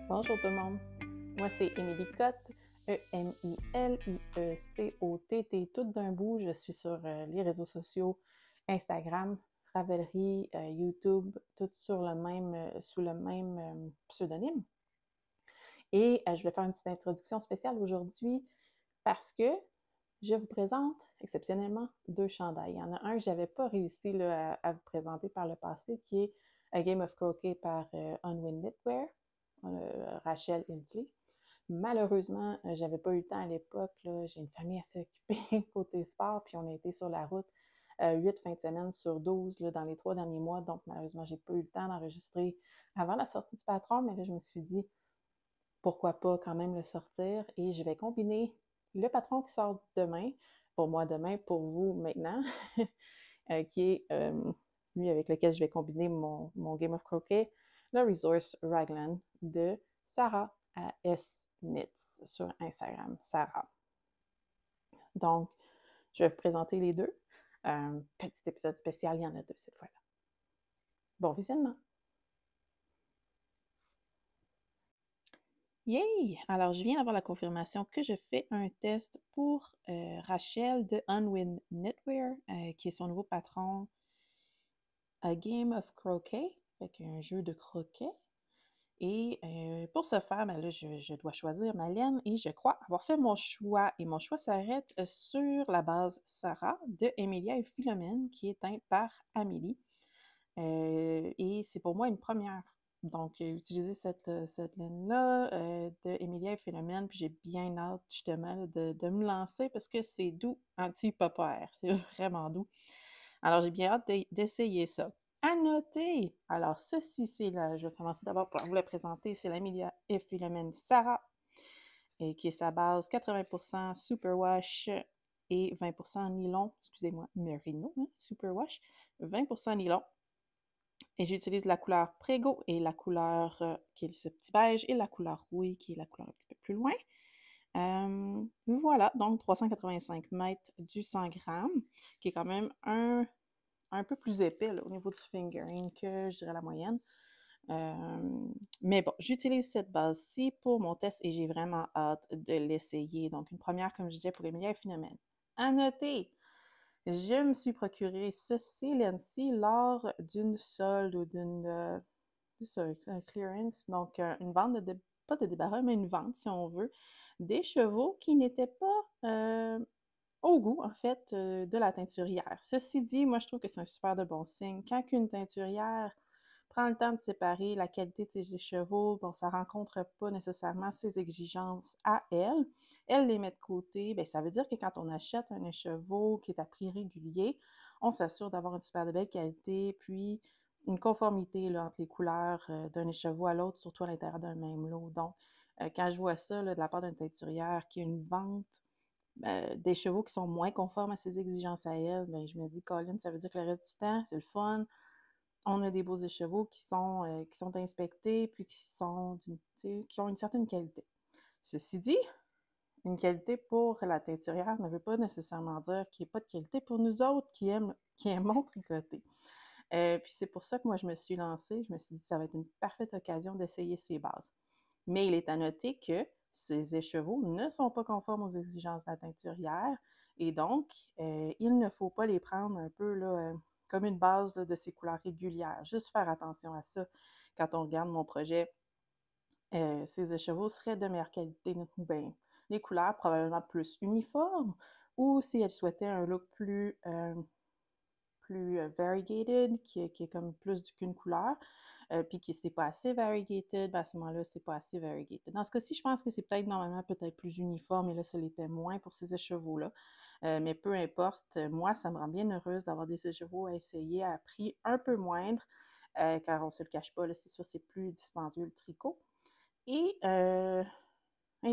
Bonjour tout le monde, moi c'est Émilie Cotte, E-M-I-L-I-E-C-O-T-T, tout d'un bout. Je suis sur les réseaux sociaux, Instagram, Ravelry, YouTube, tout sur sous le même pseudonyme. Et je vais faire une petite introduction spéciale aujourd'hui parce que je vous présente exceptionnellement deux chandails. Il y en a un que je n'avais pas réussi là, à vous présenter par le passé, qui est A Game of Croquet par Unwin Knitwear, Rachel Hilty. Malheureusement, j'avais pas eu le temps à l'époque. J'ai une famille assez occupée côté sport, puis on a été sur la route 8 fins de semaine sur 12 là, dans les 3 derniers mois. Donc, malheureusement, j'ai pas eu le temps d'enregistrer avant la sortie du patron, mais là, je me suis dit, pourquoi pas quand même le sortir. Et je vais combiner le patron qui sort demain, pour moi demain, pour vous maintenant, qui est lui avec lequel je vais combiner mon Game of Croquet, le Resource Raglan de Sarah à S-Knits sur Instagram, Sarah. Donc, je vais vous présenter les deux. Petit épisode spécial, il y en a deux cette fois-là. Bon visionnement! Yay! Alors, je viens d'avoir la confirmation que je fais un test pour Rachel de Unwin Knitwear, qui est son nouveau patron, A Game of Croquet, avec un jeu de croquet. Et pour ce faire, ben là, je dois choisir ma laine et je crois avoir fait mon choix. Et mon choix s'arrête sur la base Sarah de Emilia et Philomène, qui est teinte par Amélie. Et c'est pour moi une première. Donc, utiliser cette laine-là de Emilia et Philomène, puis j'ai bien hâte justement de me lancer parce que c'est doux, anti-popper. C'est vraiment doux. Alors, j'ai bien hâte d'essayer ça. À noter, alors ceci, c'est là, je vais commencer d'abord par vous la présenter, c'est l'Emilia et Philomène Sarah, et qui est sa base 80% superwash et 20% nylon, excusez-moi, merino, hein, superwash, 20% nylon. Et j'utilise la couleur Prego et la couleur qui est ce petit beige et la couleur rouille qui est la couleur un petit peu plus loin. Voilà, donc 385 mètres du 100 grammes, qui est quand même un peu plus épais là, au niveau du fingering que je dirais la moyenne. Mais bon, j'utilise cette base-ci pour mon test et j'ai vraiment hâte de l'essayer. Donc, une première, comme je disais, pour Emilia et Philomène. À noter, je me suis procuré ceci, Lancy, lors d'une solde ou d'une clearance, donc une vente pas de débarras, mais une vente, si on veut, des chevaux qui n'étaient pas au goût, en fait, de la teinturière. Ceci dit, moi, je trouve que c'est un super de bon signe. Quand une teinturière prend le temps de séparer la qualité de ses chevaux, bon, ça ne rencontre pas nécessairement ses exigences à elle. Elle les met de côté, bien, ça veut dire que quand on achète un écheveau qui est à prix régulier, on s'assure d'avoir une super de belle qualité, puis une conformité là, entre les couleurs d'un écheveau à l'autre, surtout à l'intérieur d'un même lot. Donc, quand je vois ça là, de la part d'une teinturière qui a une vente des chevaux qui sont moins conformes à ses exigences à elle, bien, je me dis, Colin, ça veut dire que le reste du temps, c'est le fun. On a des beaux écheveaux qui sont inspectés, puis qui ont une certaine qualité. Ceci dit, une qualité pour la teinturière ne veut pas nécessairement dire qu'il n'y a pas de qualité pour nous autres qui aimons tricoter. Puis c'est pour ça que moi, je me suis lancée. Je me suis dit que ça va être une parfaite occasion d'essayer ces bases. Mais il est à noter que ces écheveaux ne sont pas conformes aux exigences de la teinturière et donc, il ne faut pas les prendre un peu là, comme une base là, de ces couleurs régulières. Juste faire attention à ça quand on regarde mon projet. Ces écheveaux seraient de meilleure qualité ou bien les couleurs probablement plus uniformes ou si elle souhaitait un look plus variegated, qui est comme plus qu'une couleur, puis que c'était pas assez variegated, ben à ce moment-là, c'est pas assez variegated. Dans ce cas-ci, je pense que c'est peut-être normalement peut-être plus uniforme, et là, ça l'était moins pour ces écheveaux-là. Mais peu importe, moi, ça me rend bien heureuse d'avoir des écheveaux à essayer à prix un peu moindre, car on se le cache pas, là, c'est sûr, c'est plus dispendieux le tricot. Et,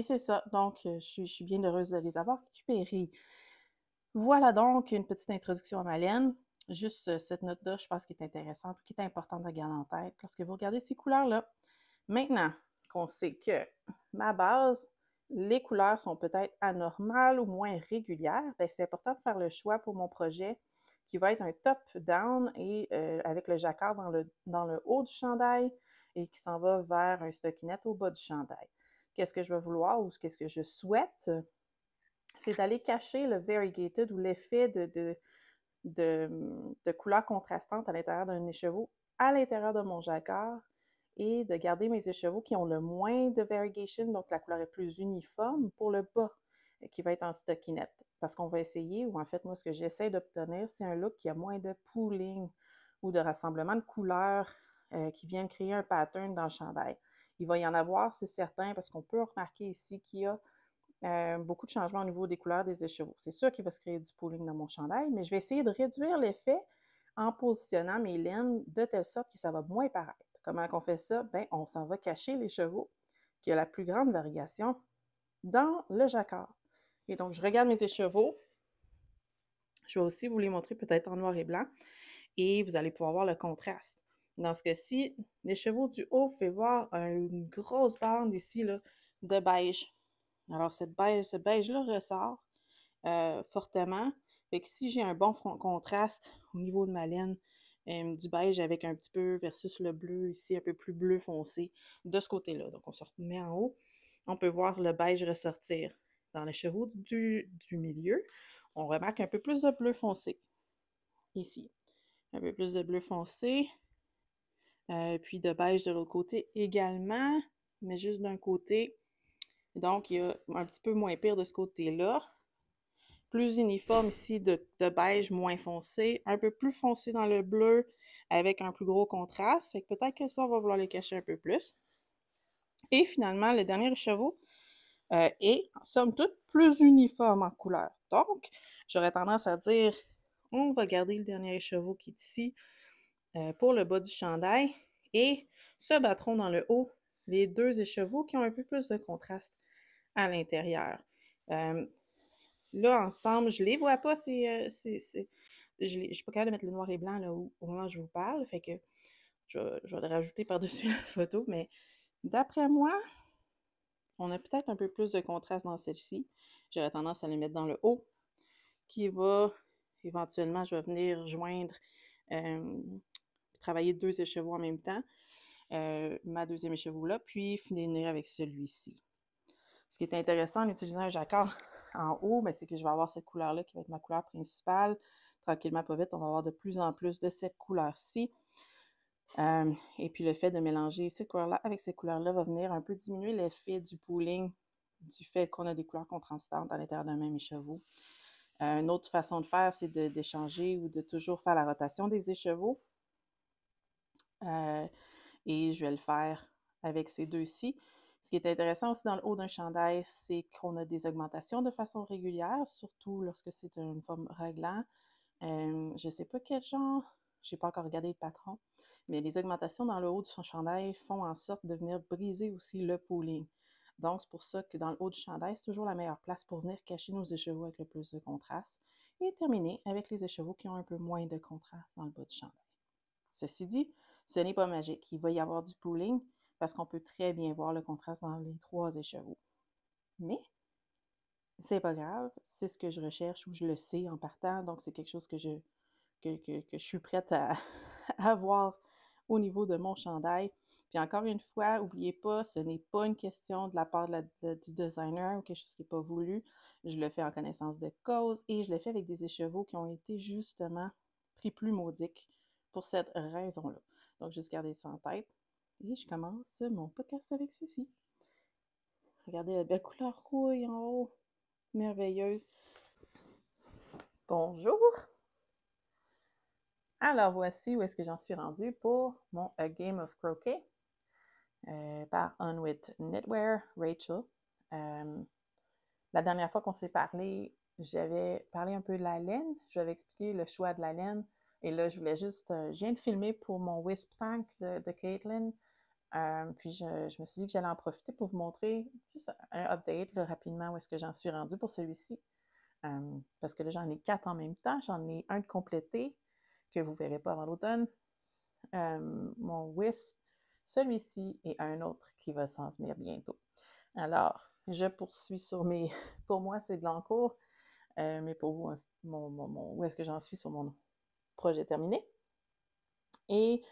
c'est ça, donc je suis bien heureuse de les avoir récupérés. Voilà donc une petite introduction à ma laine. Juste cette note-là, je pense, qui est intéressante, qui est importante à garder en tête lorsque vous regardez ces couleurs-là. Maintenant qu'on sait que ma base, les couleurs sont peut-être anormales ou moins régulières, bien, c'est important de faire le choix pour mon projet qui va être un top-down et avec le jacquard dans le haut du chandail et qui s'en va vers un stockinette au bas du chandail. Qu'est-ce que je vais vouloir ou qu'est-ce que je souhaite? C'est d'aller cacher le variegated ou l'effet de couleurs contrastantes à l'intérieur d'un écheveau, à l'intérieur de mon jacquard, et de garder mes écheveaux qui ont le moins de variegation, donc la couleur est plus uniforme, pour le bas, qui va être en stockinette. Parce qu'on va essayer, ou en fait, moi, ce que j'essaie d'obtenir, c'est un look qui a moins de pooling ou de rassemblement de couleurs qui viennent créer un pattern dans le chandail. Il va y en avoir, c'est certain, parce qu'on peut remarquer ici qu'il y a beaucoup de changements au niveau des couleurs des écheveaux. C'est sûr qu'il va se créer du pooling dans mon chandail, mais je vais essayer de réduire l'effet en positionnant mes laines de telle sorte que ça va moins paraître. Comment on fait ça? Bien, on s'en va cacher l'écheveau qui a la plus grande variation dans le jacquard. Et donc, je regarde mes écheveaux. Je vais aussi vous les montrer peut-être en noir et blanc et vous allez pouvoir voir le contraste. Dans ce cas-ci, l'écheveau du haut, vous pouvez voir une grosse bande ici là, de beige. Alors, ce beige-là ressort fortement. Fait que si j'ai un bon contraste au niveau de ma laine, du beige avec un petit peu versus le bleu ici, un peu plus bleu foncé de ce côté-là. Donc, on se remet en haut. On peut voir le beige ressortir. Dans les chevaux du milieu, on remarque un peu plus de bleu foncé ici. Un peu plus de bleu foncé. Puis de beige de l'autre côté également, mais juste d'un côté. Donc, il y a un petit peu moins pire de ce côté-là. Plus uniforme ici de beige moins foncé, un peu plus foncé dans le bleu avec un plus gros contraste. Fait que peut-être que ça, on va vouloir les cacher un peu plus. Et finalement, le dernier écheveau est, en somme toute, plus uniforme en couleur. Donc, j'aurais tendance à dire, on va garder le dernier écheveau qui est ici pour le bas du chandail et se battront dans le haut les deux écheveaux qui ont un peu plus de contraste à l'intérieur. Là, ensemble, je les vois pas, je suis pas capable de mettre le noir et blanc là, au moment où je vous parle, fait que je vais le rajouter par-dessus la photo, mais d'après moi, on a peut-être un peu plus de contraste dans celle-ci. J'aurais tendance à les mettre dans le haut, qui va, éventuellement, je vais venir joindre, travailler deux écheveaux en même temps, ma deuxième écheveau là, puis finir avec celui-ci. Ce qui est intéressant en utilisant un jacquard en haut, ben, c'est que je vais avoir cette couleur-là qui va être ma couleur principale. Tranquillement, pas vite, on va avoir de plus en plus de cette couleur-ci. Et puis le fait de mélanger cette couleur-là avec cette couleur-là va venir un peu diminuer l'effet du pooling, du fait qu'on a des couleurs contrastantes à l'intérieur d'un même écheveau. Une autre façon de faire, c'est d'échanger ou de toujours faire la rotation des écheveaux. Et je vais le faire avec ces deux-ci. Ce qui est intéressant aussi dans le haut d'un chandail, c'est qu'on a des augmentations de façon régulière, surtout lorsque c'est une forme raglan. Je ne sais pas quel genre, je n'ai pas encore regardé le patron, mais les augmentations dans le haut du chandail font en sorte de venir briser aussi le pooling. Donc, c'est pour ça que dans le haut du chandail, c'est toujours la meilleure place pour venir cacher nos écheveaux avec le plus de contraste et terminer avec les écheveaux qui ont un peu moins de contraste dans le bas du chandail. Ceci dit, ce n'est pas magique. Il va y avoir du pooling parce qu'on peut très bien voir le contraste dans les trois écheveaux. Mais c'est pas grave, c'est ce que je recherche ou je le sais en partant, donc c'est quelque chose que je suis prête à voir au niveau de mon chandail. Puis encore une fois, n'oubliez pas, ce n'est pas une question de la part du designer ou quelque chose qui n'est pas voulu. Je le fais en connaissance de cause et je le fais avec des écheveaux qui ont été justement pris plus modiques pour cette raison-là. Donc, juste garder ça en tête. Et je commence mon podcast avec ceci. Regardez la belle couleur rouille en haut. Merveilleuse. Bonjour! Alors, voici où est-ce que j'en suis rendue pour mon A Game of Croquet par On With Knitwear, Rachel. La dernière fois qu'on s'est parlé, j'avais parlé un peu de la laine. Je vais expliquer le choix de la laine. Et là, je voulais juste, je viens de filmer pour mon Wisp Tank de Caitlin. Puis je me suis dit que j'allais en profiter pour vous montrer juste un update là, rapidement où est-ce que j'en suis rendue pour celui-ci. Parce que là, j'en ai 4 en même temps. J'en ai un de complété que vous ne verrez pas avant l'automne. Mon Wisp, celui-ci et un autre qui va s'en venir bientôt. Alors, je poursuis sur mes... Pour moi, c'est de l'encours, mais pour vous, où est-ce que j'en suis sur mon projet terminé? Et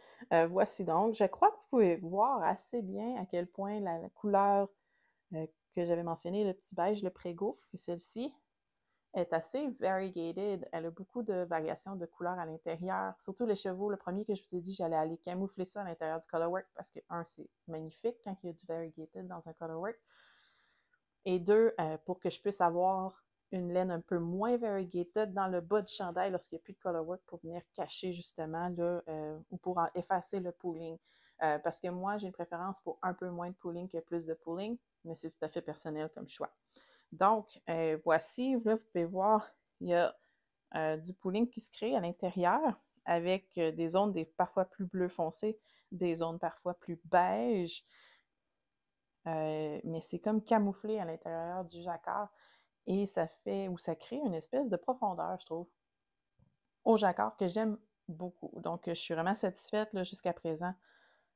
voici donc, je crois que vous pouvez voir assez bien à quel point la couleur que j'avais mentionnée, le petit beige, le Prego, et celle-ci, est assez variegated. Elle a beaucoup de variations de couleurs à l'intérieur. Surtout les chevaux. Le premier que je vous ai dit, j'allais aller camoufler ça à l'intérieur du colorwork parce que, un, c'est magnifique quand il y a du variegated dans un colorwork. Et deux, pour que je puisse avoir une laine un peu moins variegated dans le bas du chandail lorsqu'il n'y a plus de colorwork pour venir cacher justement là, ou pour effacer le pooling. Parce que moi, j'ai une préférence pour un peu moins de pooling que plus de pooling, mais c'est tout à fait personnel comme choix. Donc, voici, là, vous pouvez voir, il y a du pooling qui se crée à l'intérieur avec des zones parfois plus bleu foncé, des zones parfois plus beige, mais c'est comme camouflé à l'intérieur du jacquard et ça fait, ou ça crée une espèce de profondeur, je trouve, au jacquard que j'aime beaucoup. Donc, je suis vraiment satisfaite jusqu'à présent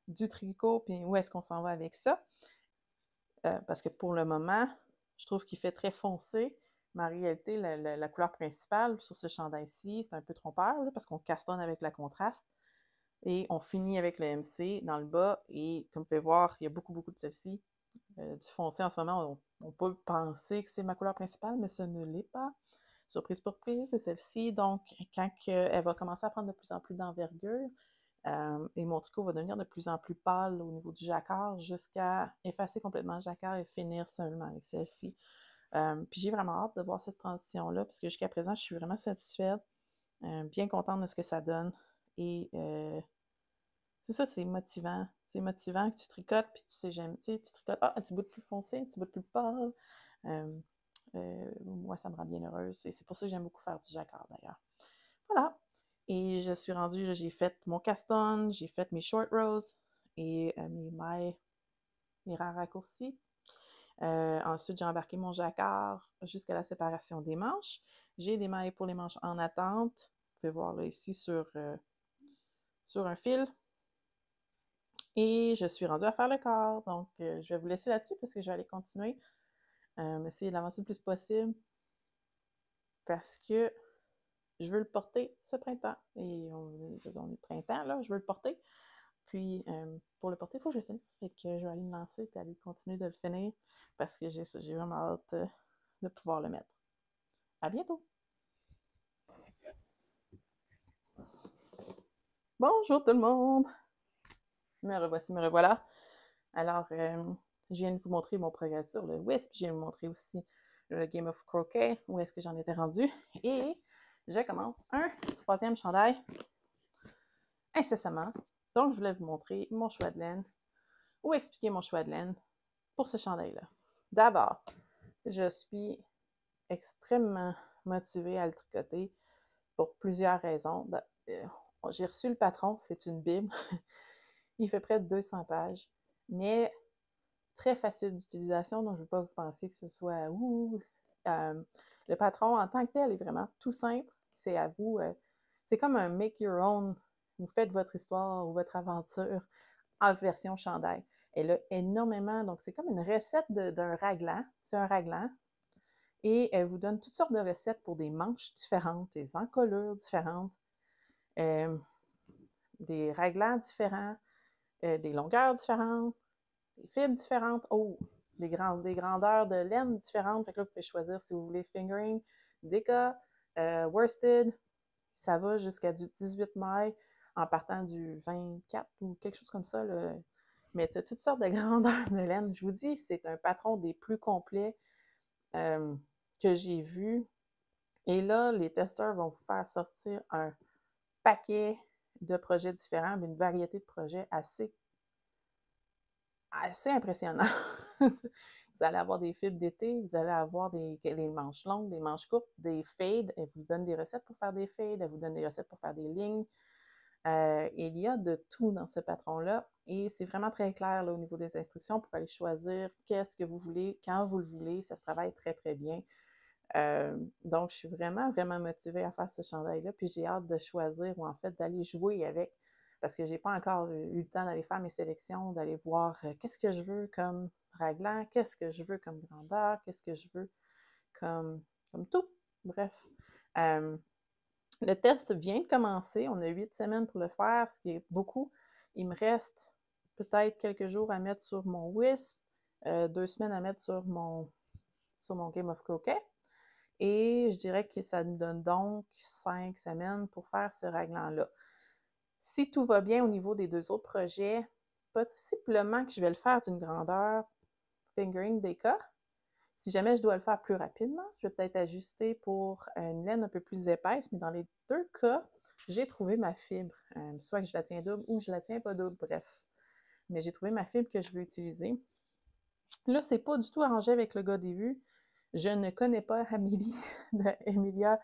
du tricot, puis où est-ce qu'on s'en va avec ça? Parce que pour le moment, je trouve qu'il fait très foncé, mais en réalité, la couleur principale sur ce chandail-ci, c'est un peu trompeur, là, parce qu'on castonne avec la contraste. Et on finit avec le MC dans le bas, et comme vous pouvez voir, il y a beaucoup, beaucoup de celle-ci. Du foncé en ce moment, on peut penser que c'est ma couleur principale, mais ce ne l'est pas. Surprise, surprise, c'est celle-ci. Donc, quand elle va commencer à prendre de plus en plus d'envergure, et mon tricot va devenir de plus en plus pâle au niveau du jacquard jusqu'à effacer complètement le jacquard et finir seulement avec celle-ci. Puis j'ai vraiment hâte de voir cette transition-là, parce que jusqu'à présent, je suis vraiment satisfaite, bien contente de ce que ça donne. Et c'est ça, c'est motivant. C'est motivant que tu tricotes, puis tu sais, tu sais, tu tricotes, un petit bout de plus foncé, un petit bout de plus pâle. Euh, moi, ça me rend bien heureuse. Et c'est pour ça que j'aime beaucoup faire du jacquard, d'ailleurs. Voilà. Et je suis rendue, j'ai fait mon caston, j'ai fait mes short rows et mes mailles, mes rangs raccourcis. Ensuite, j'ai embarqué mon jacquard jusqu'à la séparation des manches. J'ai des mailles pour les manches en attente. Vous pouvez voir là ici sur un fil. Et je suis rendue à faire le corps. Donc, je vais vous laisser là-dessus parce que je vais aller continuer. Essayer d'avancer le plus possible parce que je veux le porter ce printemps. Et on est printemps, là, je veux le porter. Puis, pour le porter, il faut que je le finisse. Fait que je vais aller me lancer et aller continuer de le finir parce que j'ai vraiment hâte de pouvoir le mettre. À bientôt! Bonjour tout le monde! Me revoici, me revoilà. Alors, je viens de vous montrer mon progrès sur le Wisp. Je viens de vous montrer aussi le Game of Croquet, où est-ce que j'en étais rendue. Et je commence un troisième chandail incessamment. Donc, je voulais vous montrer mon choix de laine ou expliquer mon choix de laine pour ce chandail-là. D'abord, je suis extrêmement motivée à le tricoter pour plusieurs raisons. J'ai reçu le patron, c'est une bible. Il fait près de 200 pages, mais très facile d'utilisation, donc je ne veux pas vous penser que ce soit le patron en tant que tel est vraiment tout simple. C'est à vous. C'est comme un make your own. Vous faites votre histoire ou votre aventure en version chandail. Elle a énormément, donc c'est comme une recette d'un raglan. C'est un raglan. Et elle vous donne toutes sortes de recettes pour des manches différentes, des encolures différentes, des raglans différents, des longueurs différentes, des fibres différentes. Oh, des grandeurs de laine différentes. Fait que là, vous pouvez choisir si vous voulez fingering, Deka, worsted. Ça va jusqu'à du 18 mailles en partant du 24 ou quelque chose comme ça. Là. Mais tu as toutes sortes de grandeurs de laine. Je vous dis, c'est un patron des plus complets que j'ai vu. Et là, les testeurs vont vous faire sortir un paquet de projets différents, une variété de projets assez impressionnant. Vous allez avoir des fibres d'été, vous allez avoir des manches longues, des manches courtes, des fades. Elle vous donne des recettes pour faire des fades, elle vous donne des recettes pour faire des lignes. Il y a de tout dans ce patron-là et c'est vraiment très clair là, au niveau des instructions pour aller choisir qu'est-ce que vous voulez, quand vous le voulez. Ça se travaille très, très bien. Donc, je suis vraiment, vraiment motivée à faire ce chandail-là. Puis j'ai hâte de choisir ou en fait d'aller jouer avec parce que j'ai pas encore eu le temps d'aller faire mes sélections, d'aller voir qu'est-ce que je veux comme raglan, qu'est-ce que je veux comme grandeur, qu'est-ce que je veux comme tout. Bref. Le test vient de commencer. On a 8 semaines pour le faire, ce qui est beaucoup. Il me reste peut-être quelques jours à mettre sur mon Wisp, 2 semaines à mettre sur mon Game of Croquet. Et je dirais que ça nous donne donc 5 semaines pour faire ce raglan-là. Si tout va bien au niveau des 2 autres projets, possiblement que je vais le faire d'une grandeur fingering des cas. Si jamais je dois le faire plus rapidement, je vais peut-être ajuster pour une laine un peu plus épaisse, mais dans les 2 cas, j'ai trouvé ma fibre. Soit que je la tiens double ou je la tiens pas double, bref. Mais j'ai trouvé ma fibre que je veux utiliser. Là, c'est pas du tout arrangé avec le gars des vues. Je ne connais pas Amélie de Emilia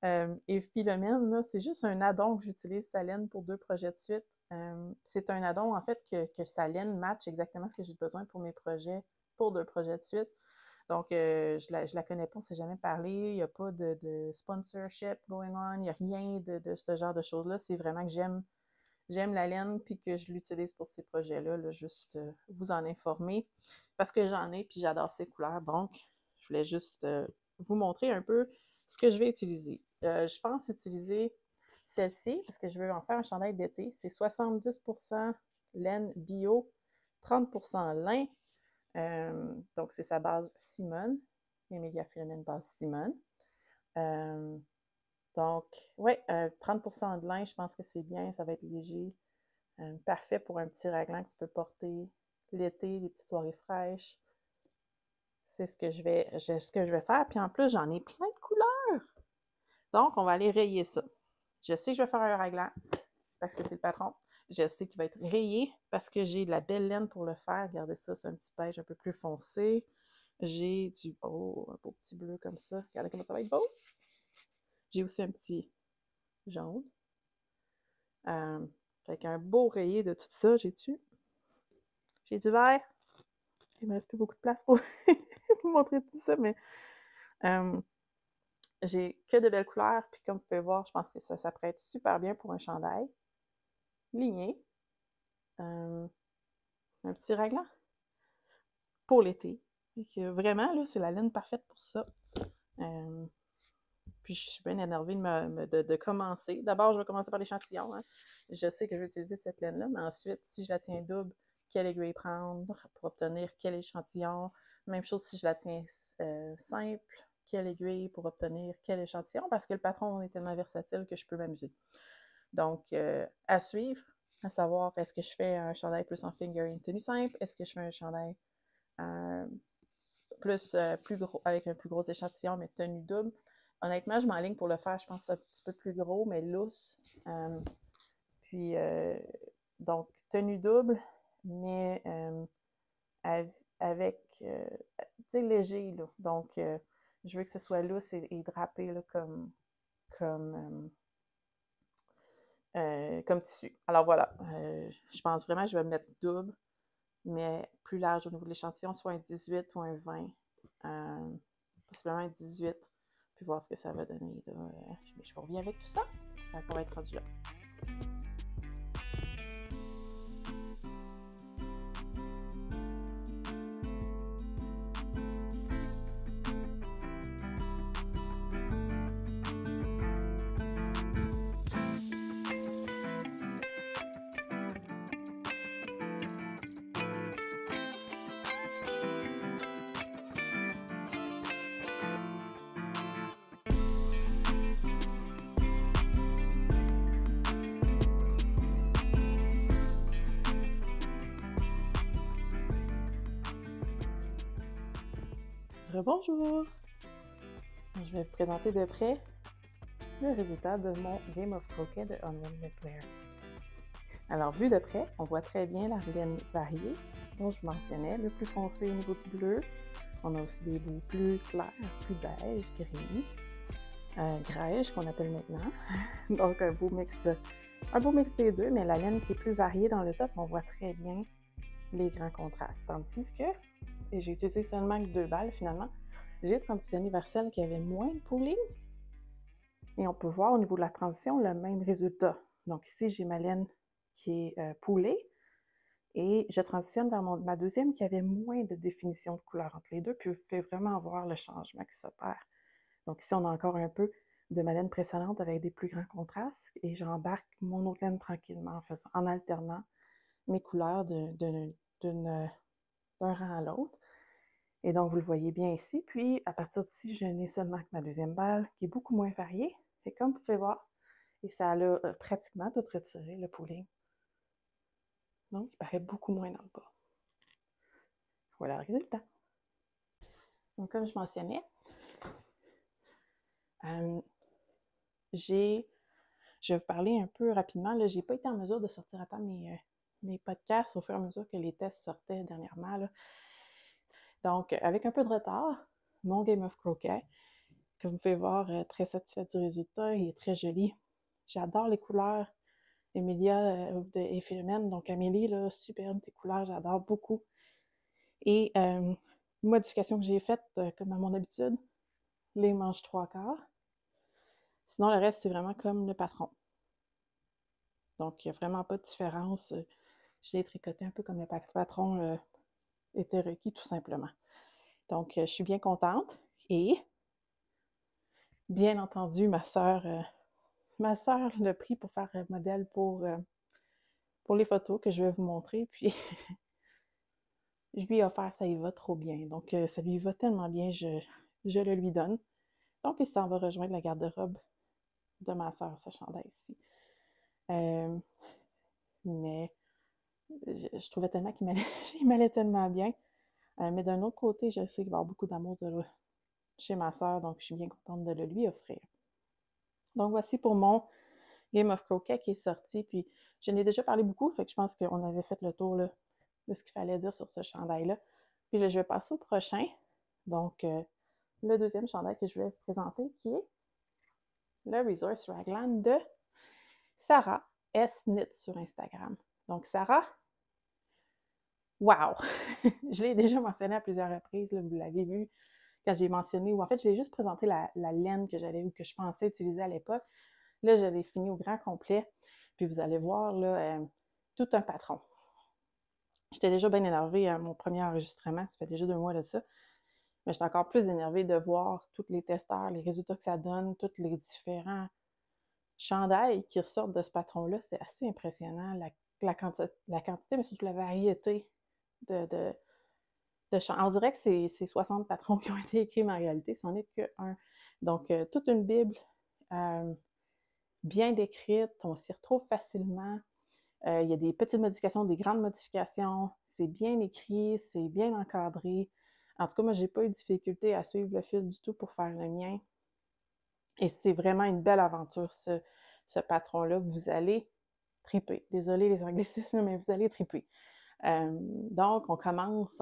et Philomène. C'est juste un addon que j'utilise sa laine pour 2 projets de suite. C'est un addon, en fait, que sa laine match exactement ce que j'ai besoin pour mes projets, pour 2 projets de suite. Donc, je la connais pas, on s'est jamais parlé, il n'y a pas de sponsorship going on, il n'y a rien de ce genre de choses-là. C'est vraiment que j'aime la laine puis que je l'utilise pour ces projets-là, là, juste vous en informer parce que j'en ai puis j'adore ces couleurs. Donc, je voulais juste vous montrer un peu ce que je vais utiliser. Je pense utiliser celle-ci parce que je veux en faire un chandail d'été. C'est 70% laine bio, 30% lin. Donc, c'est sa base Simone. Emilia Philomène base Simone. Donc, oui, 30% de lin, je pense que c'est bien, ça va être léger. Parfait pour un petit raglan que tu peux porter l'été, les petites soirées fraîches. C'est ce que je vais faire. Puis en plus, j'en ai plein de couleurs. Donc, on va aller rayer ça. Je sais que je vais faire un raglan parce que c'est le patron. Je sais qu'il va être rayé parce que j'ai de la belle laine pour le faire. Regardez ça, c'est un petit beige un peu plus foncé. J'ai un beau petit bleu comme ça. Regardez comment ça va être beau. J'ai aussi un petit jaune. Avec un beau rayé de tout ça, j'ai du vert. Il me reste plus beaucoup de place pour vous montrer tout ça, mais j'ai que de belles couleurs. Puis comme vous pouvez voir, je pense que ça s'apprête super bien pour un chandail. Ligné. Un petit raglan pour l'été. Vraiment, là, c'est la laine parfaite pour ça. Puis je suis bien énervée de commencer. D'abord, je vais commencer par l'échantillon. Hein. Je sais que je vais utiliser cette laine-là, mais ensuite, si je la tiens double, quelle aiguille prendre pour obtenir quel échantillon. Même chose si je la tiens simple, quelle aiguille pour obtenir quel échantillon, parce que le patron est tellement versatile que je peux m'amuser. Donc, à suivre, à savoir, est-ce que je fais un chandail plus en fingering tenue simple? Est-ce que je fais un chandail plus gros, avec un plus gros échantillon, mais tenue double? Honnêtement, je m'enligne pour le faire, je pense, un petit peu plus gros, mais lousse. Puis, donc, tenue double, mais avec, tu sais, léger, là. Donc, je veux que ce soit lousse et drapé, là, comme tissu. Alors, voilà. Je pense vraiment que je vais me mettre double, mais plus large au niveau de l'échantillon, soit un 18 ou un 20. Possiblement un 18. Puis voir ce que ça va donner. Là. Je vous reviens avec tout ça quand on va être rendu là. Rebonjour! Je vais vous présenter de près le résultat de mon Game of Croquet de Unlimited Glare. Alors, vu de près, on voit très bien la laine variée dont je mentionnais, le plus foncé au niveau du bleu. On a aussi des bouts plus clairs, plus beige, gris, grège qu'on appelle maintenant. Donc, un beau mix des deux, mais la laine qui est plus variée dans le top, on voit très bien les grands contrastes. Tandis que, et j'ai utilisé seulement 2 balles finalement, j'ai transitionné vers celle qui avait moins de pooling. Et on peut voir au niveau de la transition le même résultat. Donc ici, j'ai ma laine qui est poolée et je transitionne vers ma deuxième qui avait moins de définition de couleur entre les deux. Puis vous pouvez vraiment voir le changement qui s'opère. Donc ici, on a encore un peu de ma laine précédente avec des plus grands contrastes et j'embarque mon autre laine tranquillement en alternant mes couleurs d'un rang à l'autre. Et donc, vous le voyez bien ici. Puis, à partir d'ici, je n'ai seulement que ma deuxième balle qui est beaucoup moins variée. Et comme vous pouvez voir, et ça a pratiquement tout retiré, le pooling. Donc, il paraît beaucoup moins dans le bas. Voilà le résultat. Donc, comme je mentionnais, je vais vous parler un peu rapidement. Je n'ai pas été en mesure de sortir à temps mes podcasts au fur et à mesure que les tests sortaient dernièrement. Là. Donc, avec un peu de retard, mon Game of Croquet, comme vous pouvez voir, très satisfait du résultat, il est très joli. J'adore les couleurs Emilia et Philomène. Donc, Amélie, là, superbe tes couleurs, j'adore beaucoup. Et modification que j'ai faite, comme à mon habitude, les manches 3/4. Sinon, le reste, c'est vraiment comme le patron. Donc, il n'y a vraiment pas de différence. Je l'ai tricoté un peu comme le patron était requis, tout simplement. Donc, je suis bien contente. Et, bien entendu, ma sœur l'a pris pour faire un modèle pour les photos que je vais vous montrer. Puis, je lui ai offert, ça y va trop bien. Donc, ça lui va tellement bien, je le lui donne. Donc, il s'en va rejoindre la garde-robe de ma sœur, ce chandail-ci. Mais je trouvais tellement qu'il m'allait tellement bien. Mais d'un autre côté, je sais qu'il va y avoir beaucoup d'amour chez ma sœur, donc je suis bien contente de le lui offrir. Donc, voici pour mon Game of Croquet qui est sorti. Puis, je n'ai déjà parlé beaucoup, fait que je pense qu'on avait fait le tour là, de ce qu'il fallait dire sur ce chandail-là. Puis là, je vais passer au prochain. Donc, le deuxième chandail que je vais vous présenter, qui est le Resource Raglan de Sarah S. Knit sur Instagram. Donc, Sarah, wow! Je l'ai déjà mentionné à plusieurs reprises, là, vous l'avez vu quand j'ai mentionné, ou en fait, je l'ai juste présenté la laine que j'allais ou que je pensais utiliser à l'époque. Là, je l'ai fini au grand complet. Puis vous allez voir, là, tout un patron. J'étais déjà bien énervée à mon premier enregistrement, ça fait déjà 2 mois de ça. Mais j'étais encore plus énervée de voir tous les testeurs, les résultats que ça donne, tous les différents chandails qui ressortent de ce patron-là. C'est assez impressionnant, la quantité, mais surtout la variété de chandails. On dirait que c'est 60 patrons qui ont été écrits, mais en réalité, c'en est qu'un. Donc, toute une Bible bien décrite, on s'y retrouve facilement. Il y a des petites modifications, des grandes modifications. C'est bien écrit, c'est bien encadré. En tout cas, moi, j'ai pas eu de difficulté à suivre le fil du tout pour faire le mien. Et c'est vraiment une belle aventure, ce patron-là. Vous allez triper. Désolée les anglicismes, mais vous allez triper. Donc, on commence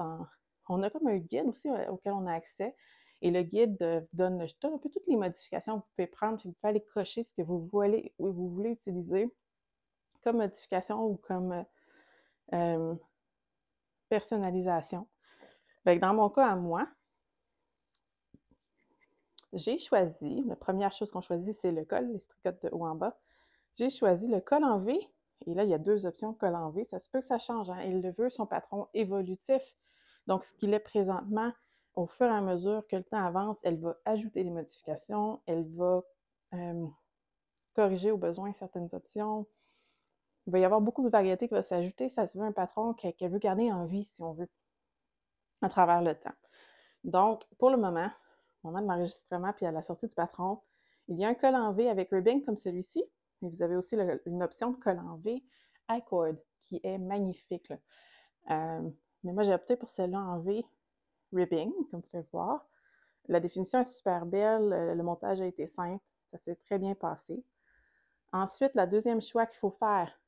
on a comme un guide aussi auquel on a accès. Et le guide vous donne un peu toutes les modifications que vous pouvez prendre, puis vous pouvez aller cocher ce que vous voulez utiliser comme modification ou comme personnalisation. Donc, dans mon cas à moi, j'ai choisi, la première chose qu'on choisit, c'est le col, les tricotes de haut en bas. J'ai choisi le col en V, et là, il y a 2 options col en V. Ça se peut que ça change, hein? Il le veut, son patron évolutif. Donc, ce qu'il est présentement, au fur et à mesure que le temps avance, elle va ajouter des modifications, elle va corriger au besoin certaines options. Il va y avoir beaucoup de variétés qui vont s'ajouter. Ça se veut un patron qu'elle veut garder en vie, si on veut, à travers le temps. Donc, pour le moment, au moment de l'enregistrement puis à la sortie du patron, il y a un col en V avec ribbing comme celui-ci, mais vous avez aussi une option de col en V I-cord qui est magnifique. Mais moi, j'ai opté pour celle-là en V ribbing, comme vous pouvez voir. La définition est super belle, le montage a été simple, ça s'est très bien passé. Ensuite, la deuxième choix qu'il faut faire,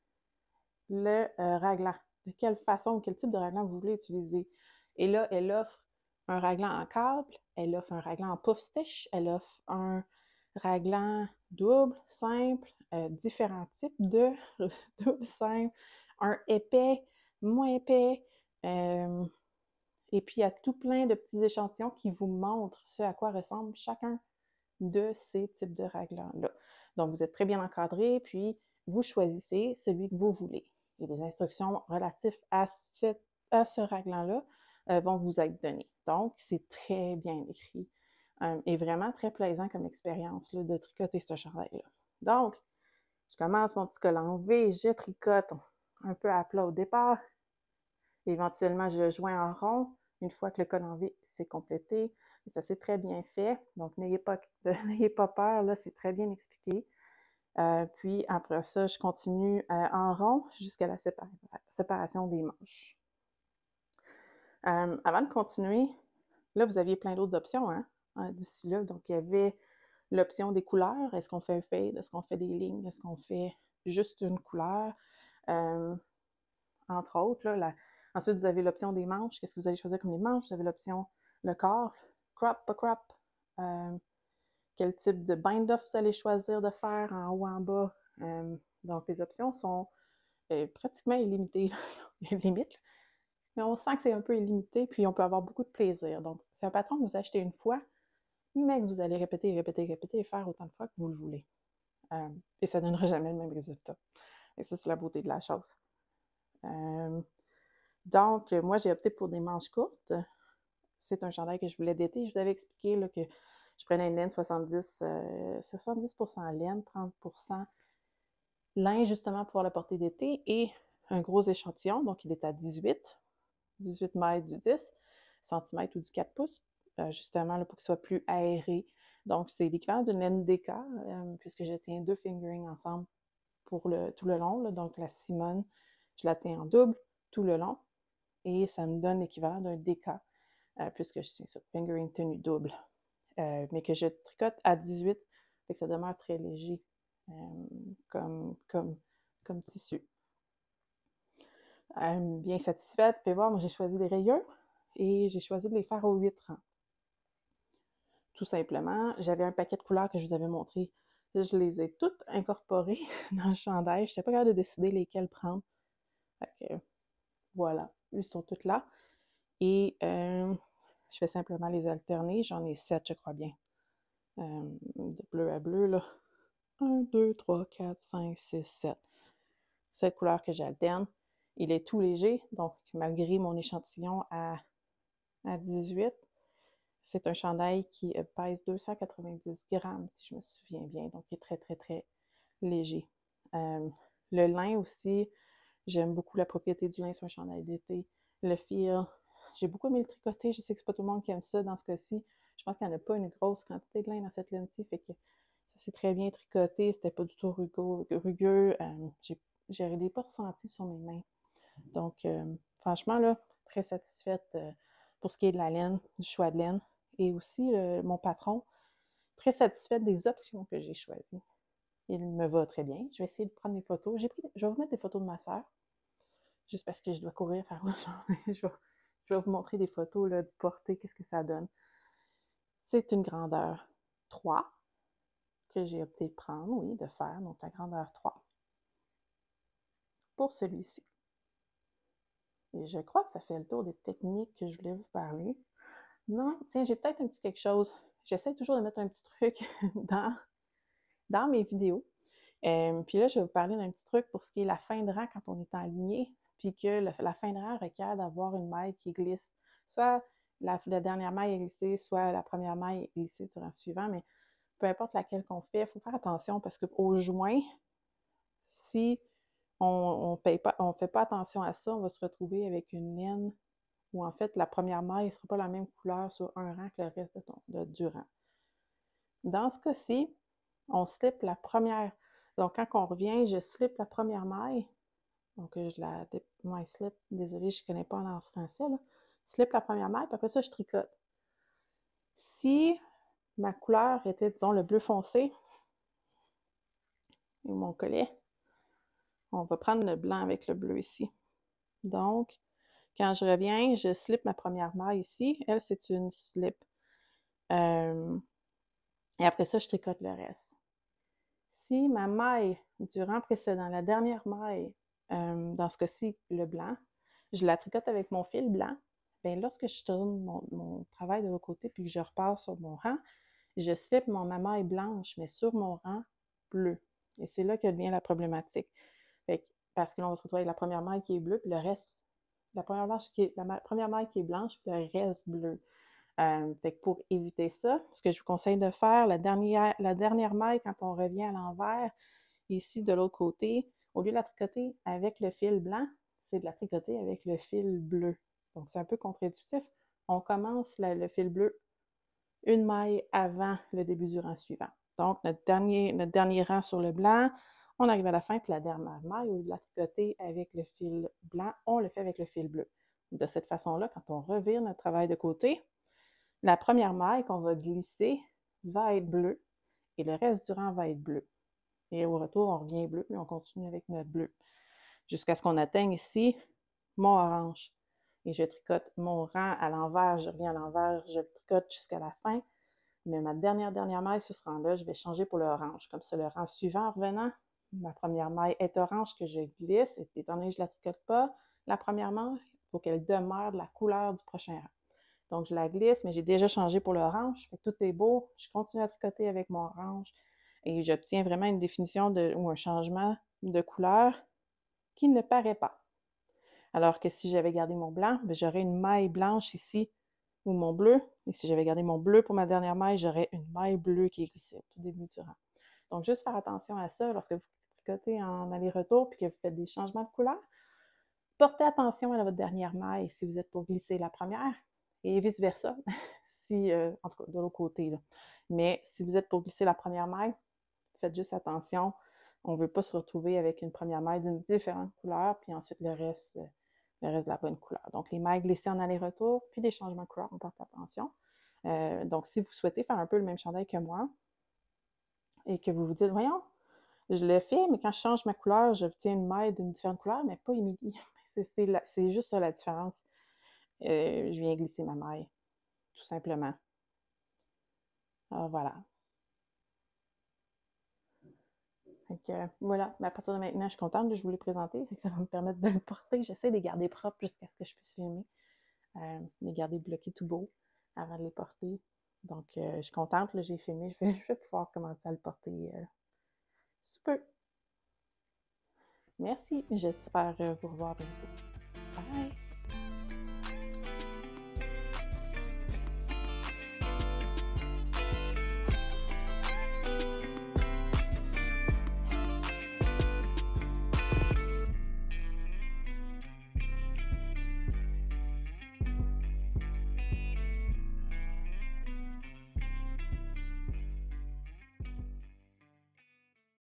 le raglan. De quelle façon, quel type de raglan vous voulez utiliser. Et là, elle offre un raglan en câble, elle offre un raglan en puff stitch, elle offre un raglan double, simple, différents types de double simple, un épais, moins épais, et puis il y a tout plein de petits échantillons qui vous montrent ce à quoi ressemble chacun de ces types de raglans-là. Donc, vous êtes très bien encadré, puis vous choisissez celui que vous voulez. Et les instructions relatives à ce raglan-là vont vous être données. Donc, c'est très bien écrit. est vraiment très plaisant comme expérience là, de tricoter ce chandail-là. Donc, je commence mon petit col en V, je tricote un peu à plat au départ. Éventuellement, je joins en rond une fois que le col en V s'est complété. Et ça s'est très bien fait. Donc, n'ayez pas peur, là, c'est très bien expliqué. Puis après ça, je continue en rond jusqu'à la séparation des manches. Avant de continuer, là, vous aviez plein d'autres options d'ici là. Donc, il y avait l'option des couleurs. Est-ce qu'on fait un fade? Est-ce qu'on fait des lignes? Est-ce qu'on fait juste une couleur? Entre autres, là, ensuite, vous avez l'option des manches. Qu'est-ce que vous allez choisir comme les manches? Vous avez l'option le corps, crop, pas crop. Quel type de bind-off vous allez choisir de faire en haut, en bas. Donc, les options sont pratiquement illimitées. Limite, mais on sent que c'est un peu illimité, puis on peut avoir beaucoup de plaisir. Donc, c'est un patron que vous achetez une fois, mais que vous allez répéter, répéter, répéter et faire autant de fois que vous le voulez. Et ça ne donnera jamais le même résultat. Et ça, c'est la beauté de la chose. Donc, moi, j'ai opté pour des manches courtes. C'est un chandail que je voulais d'été. Je vous avais expliqué là, que je prenais une laine 70% laine, 30% lin, justement, pour pouvoir le porter d'été, et un gros échantillon, donc il est à 18 mètres du 10 cm ou du 4 pouces, justement, là, pour qu'il soit plus aéré. Donc, c'est l'équivalent d'une laine DK, puisque je tiens 2 fingerings ensemble pour tout le long. Là. Donc, la Simone, je la tiens en double tout le long, et ça me donne l'équivalent d'un DK, puisque je tiens sur fingering tenue double, mais que je tricote à 18, fait que ça demeure très léger comme tissu. Bien satisfaite, vous pouvez voir, moi j'ai choisi des rayures et j'ai choisi de les faire aux 8 rangs. Tout simplement, j'avais un paquet de couleurs que je vous avais montré. Je les ai toutes incorporées dans le chandail. Je n'étais pas capable de décider lesquelles prendre. Fait que, voilà, ils sont toutes là. Et je vais simplement les alterner. J'en ai 7, je crois bien. De bleu à bleu, là. 1, 2, 3, 4, 5, 6, 7. 7 couleurs que j'alterne. Il est tout léger, donc malgré mon échantillon à 18, c'est un chandail qui pèse 290 grammes, si je me souviens bien, donc il est très, très, très léger. Le lin aussi, j'aime beaucoup la propriété du lin sur un chandail d'été. Le fil, j'ai beaucoup aimé le tricoter. Je sais que c'est pas tout le monde qui aime ça dans ce cas-ci. Je pense qu'il n'y en a pas une grosse quantité de lin dans cette laine-ci, fait que ça s'est très bien tricoté. C'était pas du tout rugueux. Je ne l'ai pas ressenti sur mes mains. Donc, franchement, là, très satisfaite pour ce qui est de la laine, du choix de laine. Et aussi, mon patron, très satisfaite des options que j'ai choisies. Il me va très bien. Je vais essayer de prendre des photos. Je vais vous mettre des photos de ma sœur, juste parce que je dois courir faire autre chose. je vais vous montrer des photos là, de portée, qu'est-ce que ça donne. C'est une grandeur 3 que j'ai opté de prendre, oui, de faire, donc la grandeur 3 pour celui-ci. Et je crois que ça fait le tour des techniques que je voulais vous parler. Non, tiens, j'ai peut-être un petit quelque chose. J'essaie toujours de mettre un petit truc dans mes vidéos. Puis là, je vais vous parler d'un petit truc pour ce qui est la fin de rang quand on est en lignée, puis que la fin de rang requiert d'avoir une maille qui glisse. Soit la dernière maille est glissée, soit la première maille est glissée sur un suivant, mais peu importe laquelle qu'on fait, il faut faire attention parce qu'au joint, si on ne fait pas attention à ça, on va se retrouver avec une laine où en fait la première maille ne sera pas la même couleur sur un rang que le reste du rang. Dans ce cas-ci, on slip la première. Donc quand on revient, je slip la première maille. Donc je la slip, désolée, je ne connais pas en français. Là. Slip la première maille, puis après ça, je tricote. Si ma couleur était, disons, le bleu foncé, et mon collet, on va prendre le blanc avec le bleu ici. Donc, quand je reviens, je slip ma première maille ici. Elle, c'est une slip. Et après ça, je tricote le reste. Si ma maille du rang précédent, la dernière maille, dans ce cas-ci, le blanc, je la tricote avec mon fil blanc, bien lorsque je tourne mon travail de l'autre côté puis que je repars sur mon rang, je slip ma maille blanche, mais sur mon rang bleu. Et c'est là que vient la problématique. Parce que là, on va se retrouver avec la première maille qui est bleue, puis le reste, la première maille qui est blanche, puis le reste bleu. Fait que pour éviter ça, ce que je vous conseille de faire, la dernière maille, quand on revient à l'envers, ici de l'autre côté, au lieu de la tricoter avec le fil blanc, c'est de la tricoter avec le fil bleu. Donc c'est un peu contre-intuitif. On commence le fil bleu une maille avant le début du rang suivant. Donc notre dernier rang sur le blanc, on arrive à la fin, puis la dernière maille, au lieu de la tricoter avec le fil blanc, on le fait avec le fil bleu. De cette façon-là, quand on revire notre travail de côté, la première maille qu'on va glisser va être bleue et le reste du rang va être bleu. Et au retour, on revient bleu et on continue avec notre bleu. Jusqu'à ce qu'on atteigne ici mon orange. Et je tricote mon rang à l'envers, je reviens à l'envers, je le tricote jusqu'à la fin. Mais ma dernière maille sur ce rang-là, je vais changer pour le orange. Comme ça, le rang suivant en revenant, ma première maille est orange que je glisse. Et étant donné que je ne la tricote pas, la première maille, il faut qu'elle demeure de la couleur du prochain rang. Donc, je la glisse, mais j'ai déjà changé pour l'orange. Fait que tout est beau. Je continue à tricoter avec mon orange et j'obtiens vraiment une définition ou un changement de couleur qui ne paraît pas. Alors que si j'avais gardé mon blanc, j'aurais une maille blanche ici ou mon bleu. Et si j'avais gardé mon bleu pour ma dernière maille, j'aurais une maille bleue qui est glissée au tout début du rang. Donc, juste faire attention à ça lorsque vous tricotez en aller-retour puis que vous faites des changements de couleur. Portez attention à votre dernière maille si vous êtes pour glisser la première et vice-versa, si, en tout cas de l'autre côté. Là. Mais si vous êtes pour glisser la première maille, faites juste attention. On ne veut pas se retrouver avec une première maille d'une différente couleur, puis ensuite le reste de la bonne couleur. Donc, les mailles glissées en aller-retour, puis des changements de couleur, on porte attention. Donc, si vous souhaitez faire un peu le même chandail que moi, et que vous vous dites, voyons, je le fais, mais quand je change ma couleur, j'obtiens une maille d'une différente couleur, mais pas Émilie. C'est juste ça la différence. Je viens glisser ma maille, tout simplement. Alors voilà. Donc, voilà, à partir de maintenant, je suis contente de vous les présenter. Ça va me permettre de le porter. J'essaie de les garder propres jusqu'à ce que je puisse filmer. Les garder bloqués tout beau avant de les porter. Donc, je suis contente. Là, j'ai filmé. Je vais pouvoir commencer à le porter sous peu. Merci. J'espère vous revoir bientôt. Bye!